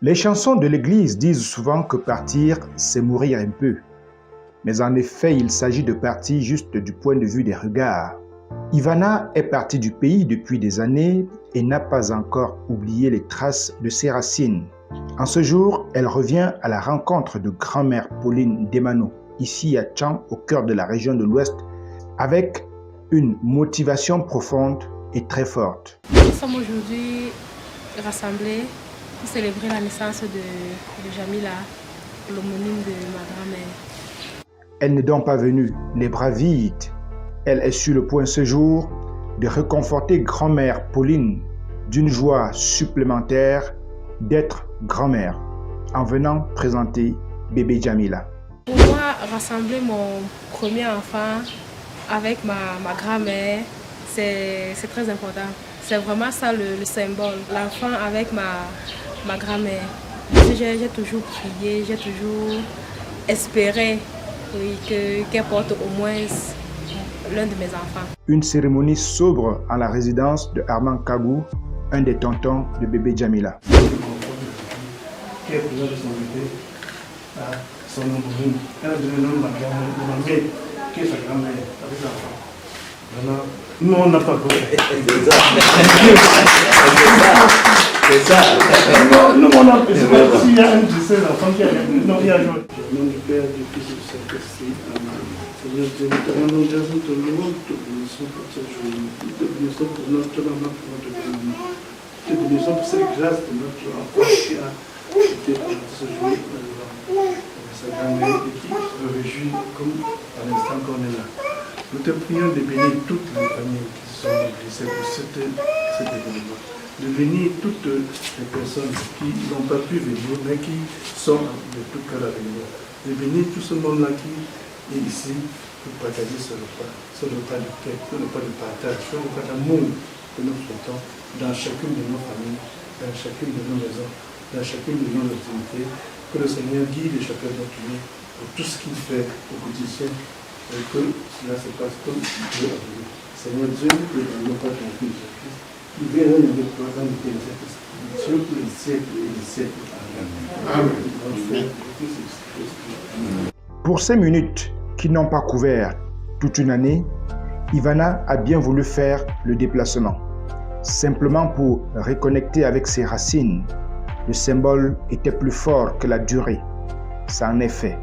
Les chansons de l'Église disent souvent que partir, c'est mourir un peu. Mais en effet, il s'agit de partir juste du point de vue des regards. Ivana est partie du pays depuis des années et n'a pas encore oublié les traces de ses racines. En ce jour, elle revient à la rencontre de grand-mère Pauline Demano, ici à Tchang, au cœur de la région de l'Ouest, avec une motivation profonde et très forte. Nous sommes aujourd'hui rassemblés pour célébrer la naissance de Jamila, l'homonyme de ma grand-mère. Elle n'est donc pas venue les bras vides. Elle est sur le point ce jour de réconforter grand-mère Pauline d'une joie supplémentaire d'être grand-mère en venant présenter bébé Jamila. Pour moi, rassembler mon premier enfant avec ma grand-mère, c'est très important. C'est vraiment ça le symbole, l'enfant avec ma grand-mère. J'ai toujours prié, j'ai toujours espéré qu'elle porte au moins l'un de mes enfants. Une cérémonie sobre en la résidence de Armand Kagou, un des tontons de bébé Jamila. Qui est présent de son bébé à son homonyme. Elle a donné le nom de ma grand-mère, qui est sa grand-mère, avec l'enfant. Maintenant, nous on n'a pas compris. C'est ça. Nous on a s'il y a un de ces enfants qui a répondu, non, il y a joué. Au nom du Père, du Fils et du Saint-Esprit, Amen. Seigneur Dieu, nous te rendons grâce, nous te louons, nous te bénissons pour cette journée. Nous te bénissons pour notre maman, pour notre bénédiction. Nous te bénissons pour cette grâce de notre enfant qui a été pendant ce jour sa grand-mère et qui se réjouit comme à l'instant qu'on est là. Nous te prions de bénir toutes les familles qui se sont mobilisées pour cet événement. De bénir toutes les personnes qui n'ont pas pu venir, mais qui sont de tout cœur avec nous. De bénir tout ce monde-là qui est ici pour partager ce repas de paix, ce repas de partage, ce repas d'amour que nous souhaitons dans chacune de nos familles, dans chacune de nos maisons, dans chacune de nos activités. Que le Seigneur guide chacun d'entre nous pour tout ce qu'il fait au quotidien et que cela se passe comme Dieu a voulu. Seigneur Dieu, ne nous pas ton Fils Jésus-Christ, qui verra avec toi dans l'éternité Dieu pour les siècles et les siècles. Amen. Pour ces minutes qui n'ont pas couvert toute une année, Ivana a bien voulu faire le déplacement, simplement pour reconnecter avec ses racines. Le symbole était plus fort que la durée. Ça en est fait.